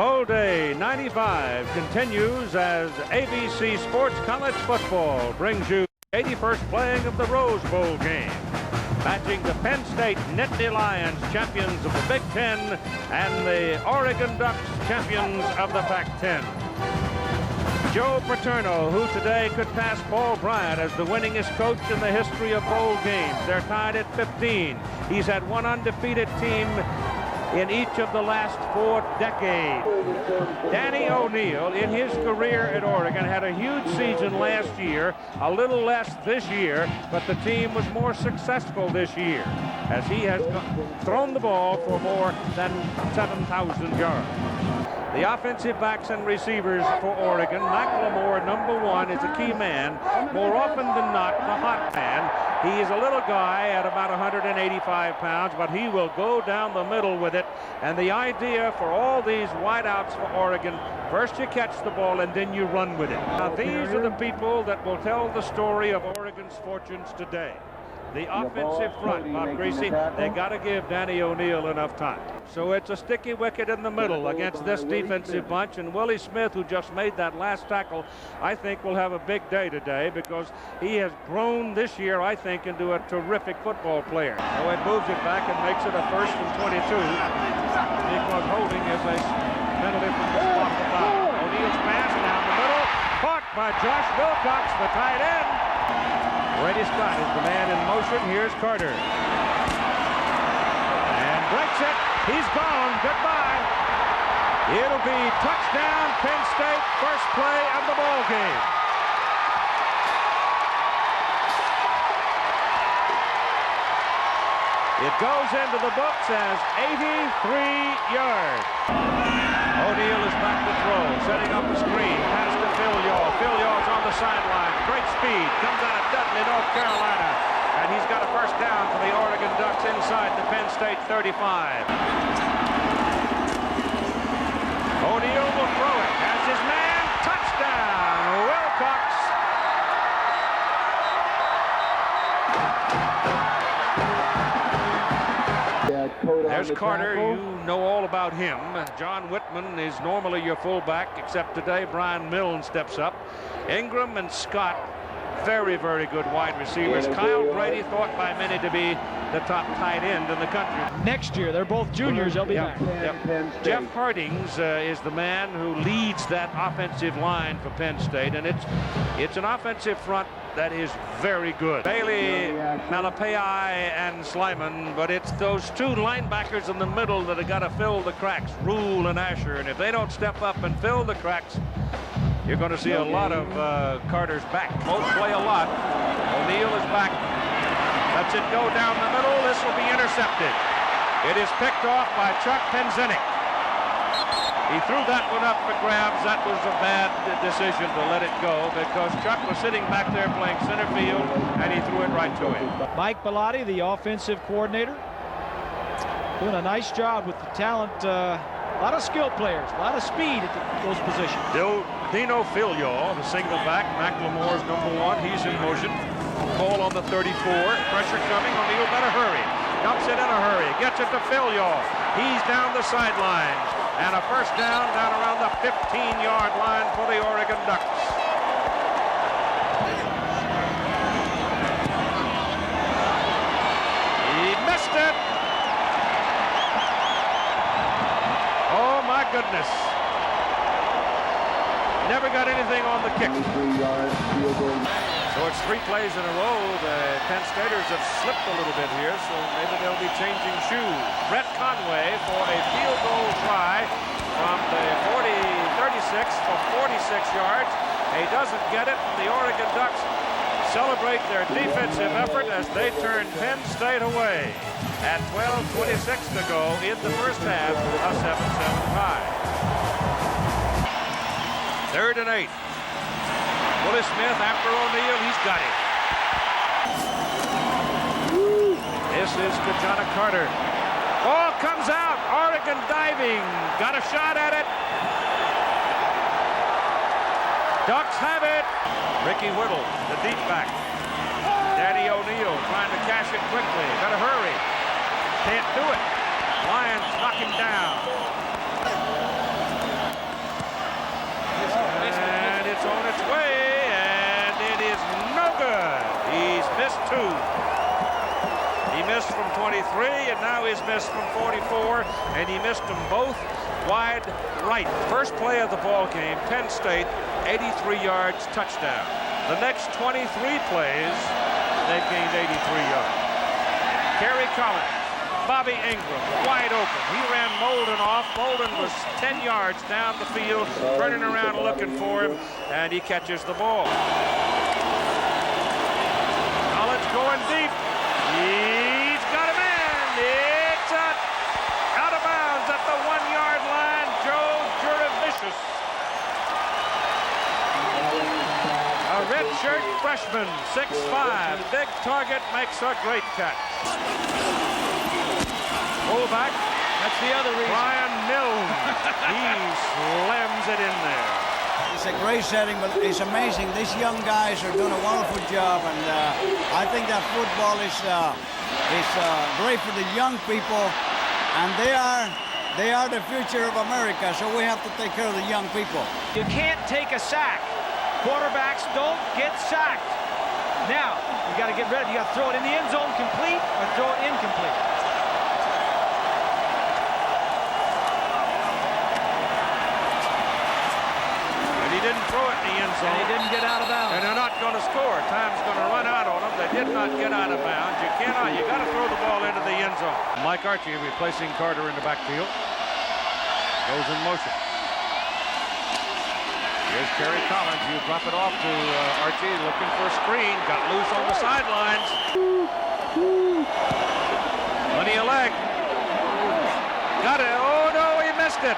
Bowl Day 95 continues as ABC Sports College Football brings you the 81st playing of the Rose Bowl game, matching the Penn State Nittany Lions, champions of the Big Ten, and the Oregon Ducks, champions of the Pac-10. Joe Paterno, who today could pass Paul Bryant as the winningest coach in the history of bowl games. They're tied at 15. He's had one undefeated team in each of the last 4 decades. Danny O'Neill, in his career at Oregon, had a huge season last year, a little less this year, but the team was more successful this year, as he has thrown the ball for more than 7,000 yards. The offensive backs and receivers for Oregon, McLemore, #1, is a key man, more often than not the hot man. He is a little guy at about 185 pounds, but he will go down the middle with it. And the idea for all these wideouts for Oregon, first you catch the ball and then you run with it. Now these are the people that will tell the story of Oregon's fortunes today. The offensive front, Bob Greasy, they got to give Danny O'Neill enough time. So it's a sticky wicket in the middle against this defensive bunch, and Willie Smith, who just made that last tackle, I think will have a big day today because he has grown this year, I think, into a terrific football player. So it moves it back and makes it a 1st and 22 because holding is a penalty from the spot of foul. O'Neill's pass down the middle, caught by Josh Wilcox, the tight end. Brady Scott is the man in motion. Here's Carter. And breaks it. He's gone. Goodbye. It'll be touchdown, Penn State, first play of the ball game. It goes into the books as 83 yards. O'Neill is back to throw, setting up a screen. Pass to Phil Yaw. Phil Yaw's on the sideline. Great speed. Comes out of Dudley, North Carolina. And he's got a first down for the Oregon Ducks inside the Penn State 35. O'Neill will throw it. Has his man. Touchdown. Wilcox. There's Carter. You know all about him. John Whitman is normally your fullback, except today Brian Milne steps up. Ingram and Scott, very, very good wide receivers. Kyle Brady, thought by many to be the top tight end in the country. Next year, they're both juniors. They'll be back. Yep. Jeff Hardings is the man who leads that offensive line for Penn State, and it's an offensive front that is very good. Bailey, Malapai, and Slyman, but it's those two linebackers in the middle that have got to fill the cracks, Rule and Asher, and if they don't step up and fill the cracks, you're going to see a lot of Carter's back. Both play a lot. O'Neill is back. Lets it go down the middle. This will be intercepted. It is picked off by Chuck Penzinik. He threw that one up for grabs. That was a bad decision to let it go because Chuck was sitting back there playing center field, and he threw it right to him. Mike Bellotti, the offensive coordinator, doing a nice job with the talent. A lot of skilled players, a lot of speed at those positions. Dino Filial, the single back. McLemore's #1. He's in motion. Ball on the 34. Pressure coming. O'Neill better hurry. Dumps it in a hurry. Gets it to Filial. He's down the sideline. And a first down around the 15-yard line for the Oregon Ducks. He missed it. Oh, my goodness. Never got anything on the kick. So it's 3 plays in a row. The Penn Staters have slipped a little bit here, so maybe they'll be changing shoes. Brett Conway for a field goal try from the 36 for 46 yards. He doesn't get it, and the Oregon Ducks celebrate their defensive effort as they turn Penn State away at 12:26 to go in the first half, a 7-7 tie. 3rd and 8. Willie Smith after O'Neill. He's got it. This is Ki-Jana Carter. Ball comes out. Oregon diving. Got a shot at it. Ducks have it. Ricky Whittle, the deep back. Danny O'Neill trying to cash it quickly. Got to hurry. Can't do it. Lions knock him down. and now he's missed from 44, and he missed them both wide right. First play of the ball game, Penn State, 83 yards, touchdown. The next 23 plays, they've gained 83 yards. Kerry Collins, Bobby Ingram, wide open. He ran Molden off. Molden was 10 yards down the field, turning around looking for him, and he catches the ball. Collins going deep. He's got a man. It's out of bounds at the 1-yard line. Joe Juravicius, a redshirt freshman, 6'5", big target, makes a great catch. Fullback, That's the other reason. Brian Milne. He slams it in there. It's a great setting, but it's amazing. These young guys are doing a wonderful job, and I think that football is great for the young people, and they are the future of America, so we have to take care of the young people. You can't take a sack. Quarterbacks don't get sacked. Now, you got to get ready. You got to throw it in the end zone complete or throw it incomplete. And he didn't throw it in the end zone. And he didn't get out of bounds. And they're not going to score. Time's going to run out on them. They did not get out of bounds. You cannot. You got to throw the ball into the end zone. Mike Archie replacing Carter in the backfield. Goes in motion. Here's Kerry Collins. You drop it off to Archie, looking for a screen. Got loose on the sidelines. Plenty of leg. Got it. Oh, no, he missed it.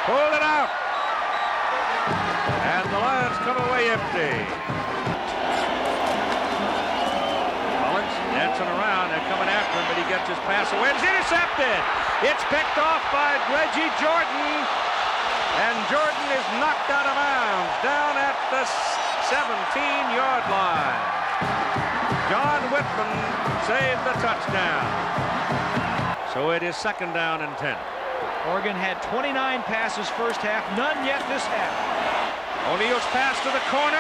Pulled it out. And the Lions come away empty. Collins dancing around. They're coming after him, but he gets his pass away. It's intercepted. It's picked off by Reggie Jordan. And Jordan is knocked out of bounds down at the 17-yard line. John Whitman saved the touchdown. So it is 2nd down and 10. Oregon had 29 passes first half, none yet this half. O'Neal's pass to the corner.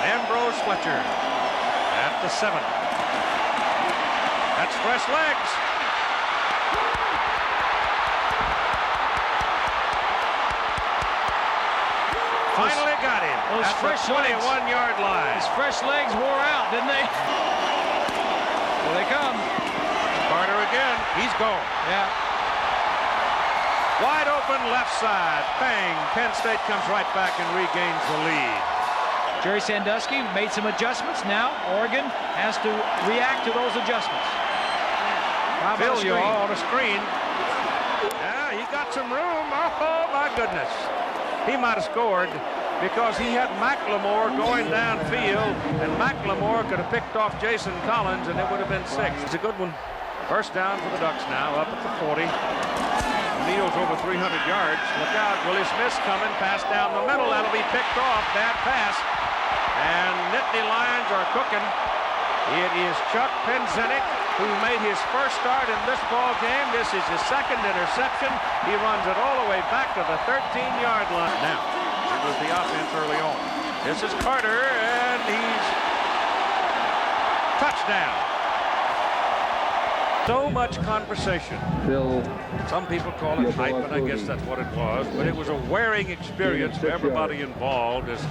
Ambrose Fletcher at the 7. That's fresh legs. Finally got him. Those at fresh the 21-yard line. His fresh legs wore out, didn't they? Here they come. Carter again. He's gone. Yeah. Wide open left side. Bang. Penn State comes right back and regains the lead. Jerry Sandusky made some adjustments. Now Oregon has to react to those adjustments. How about a screen? On a screen. Yeah, he got some room. Oh, my goodness. He might have scored because he had McLemore going downfield, and McLemore could have picked off Jason Collins, and it would have been 6. It's a good one. First down for the Ducks now, up at the 40. O'Neal's over 300 yards. Look out, Willie Smith's coming. Pass down the middle. That'll be picked off. Bad pass. And Nittany Lions are cooking. It is Chuck Penzenik who made his first start in this ball game. This is his 2nd interception. He runs it all the way back to the 13-yard line. Now, it was the offense early on. This is Carter, and he's touchdown. So much conversation. Bill, some people call it hype, and I guess that's what it was. But it was a wearing experience for everybody involved as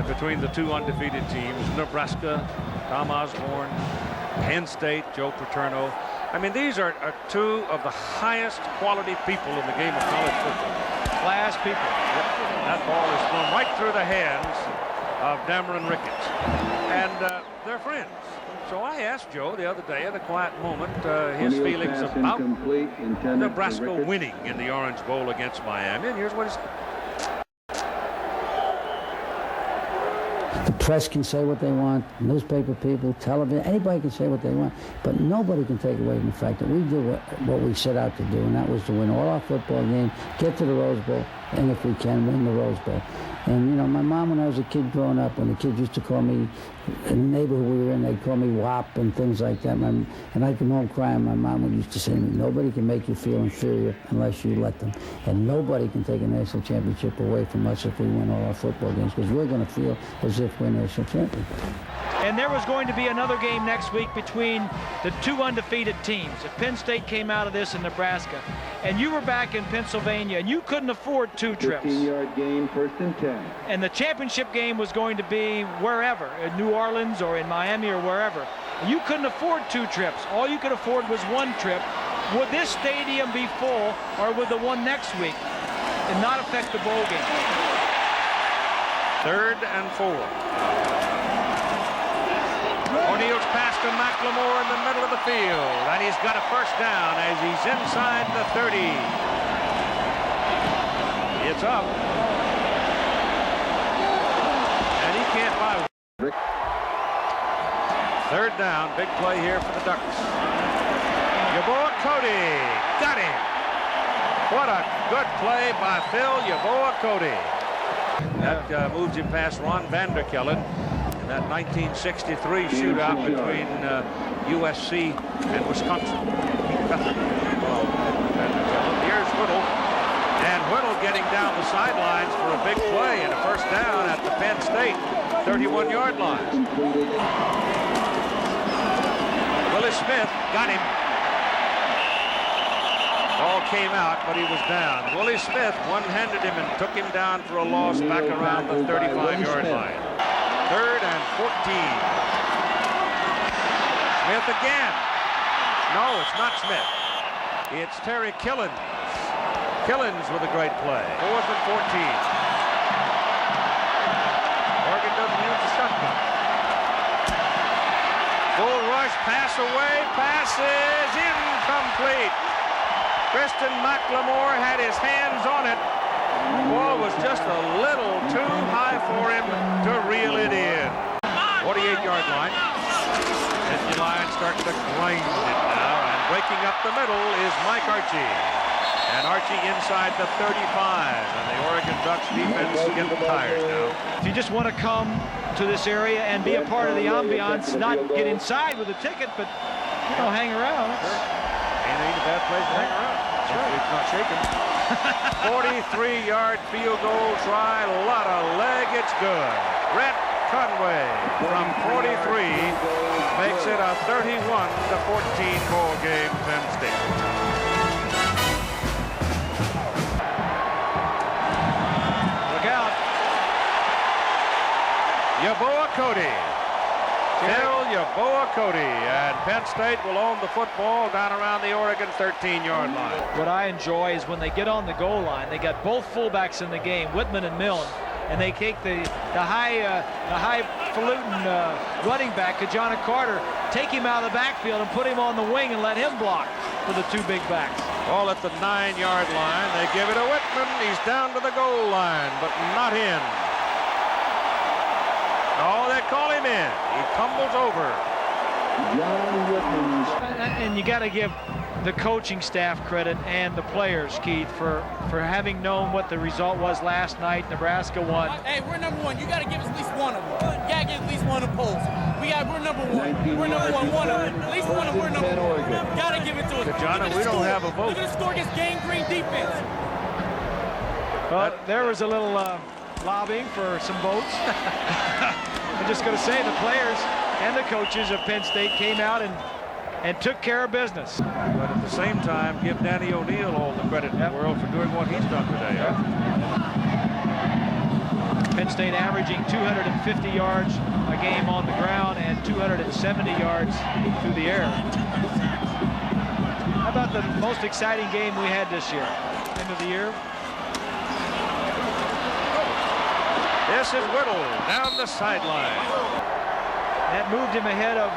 between the two undefeated teams. Nebraska, Tom Osborne, Penn State, Joe Paterno. I mean, these are two of the highest quality people in the game of college football. Class people. That ball is thrown right through the hands of Dameron Ricketts. And they're friends. So I asked Joe the other day at a quiet moment his feelings about Nebraska winning in the Orange Bowl against Miami. And here's what he said. The press can say what they want, newspaper people, television, anybody can say what they want, but nobody can take away from the fact that we do what we set out to do, and that was to win all our football games, get to the Rose Bowl, and if we can, win the Rose Bowl. And, you know, my mom, when I was a kid growing up, when the kids used to call me, in the neighborhood we were in, they'd call me WAP and things like that. And I'd come home crying. My mom would used to say to me, nobody can make you feel inferior unless you let them. And nobody can take a national championship away from us if we win all our football games, because we're going to feel as if we're national champions. And there was going to be another game next week between the two undefeated teams. If Penn State came out of this in Nebraska, and you were back in Pennsylvania, and you couldn't afford 2 trips. 15-yard gain, 1st and 10. And the championship game was going to be wherever, in New Orleans or in Miami or wherever. And you couldn't afford 2 trips. All you could afford was 1 trip. Would this stadium be full, or would the one next week and not affect the bowl game? 3rd and 4. O'Neill's pass to McLemore in the middle of the field, and he's got a 1st down as he's inside the 30. It's up, and he can't buy one. 3rd down, big play here for the Ducks. Yeboah Cody got him. What a good play by Phil Yeboah Cody. That moves him past Ron Vanderkellen. That 1963 shootout between USC and Wisconsin. Here's Whittle, and Whittle getting down the sidelines for a big play and a 1st down at the Penn State 31-yard line. Willie Smith got him. Ball came out, but he was down. Willie Smith one-handed him and took him down for a loss back around the 35-yard line. 3rd and 14. Smith again. No, it's not Smith. It's Terry Killens. Killens with a great play. 4th and 14. Oregon doesn't use the shotgun. Bull rush, pass away. Pass is incomplete. Kristen McLemore had his hands on it. The ball was just a little too high for him to reel it in. 48-yard line. And the line starting to grind it now. And breaking up the middle is Mike Archie. And Archie inside the 35. And the Oregon Ducks defense is getting tired now. If you just want to come to this area and be a part of the ambiance, not get inside with a ticket, but, you know, hang around. Ain't a bad place to hang around. That's right. It's not shaking. 43-yard field goal try, a lot of leg, it's good. Brett Conway from 43 makes it a 31-14 ball game, Penn State. Look out. Yeboah Cody. Phil Yeboah Cody, and Penn State will own the football down around the Oregon 13-yard line. What I enjoy is when they get on the goal line, they got both fullbacks in the game, Whitman and Milne, and they take the highfalutin running back, Ki-Jana Carter, take him out of the backfield and put him on the wing and let him block for the 2 big backs. All at the 9-yard line. They give it to Whitman. He's down to the goal line, but not in. Oh, they call him in. He tumbles over. And you got to give the coaching staff credit and the players, Keith, for having known what the result was last night. Nebraska won. Hey, we're number 1. You got to give us at least one of them. You got to give at least one of the polls. We're number 1. We're number 1. One of them. At least one of them. We're number 1. Got to give it to us. Ki-Jana, we don't have a vote. Look at the score against Gang Green defense. Well, there was a little lobbying for some votes. I'm just going to say the players and the coaches of Penn State came out and took care of business. But at the same time, give Danny O'Neill all the credit in the world for doing what he's done today. Penn State averaging 250 yards a game on the ground and 270 yards through the air. How about the most exciting game we had this year? End of the year. This is Whittle down the sideline. That moved him ahead of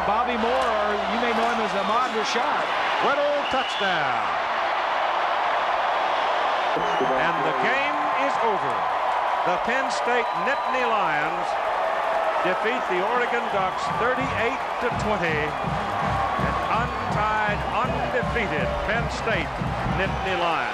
Bobby Moore, or you may know him as Ahmad Rashad. Whittle touchdown. And the game is over. The Penn State Nittany Lions defeat the Oregon Ducks 38-20. An untied, undefeated Penn State Nittany Lions.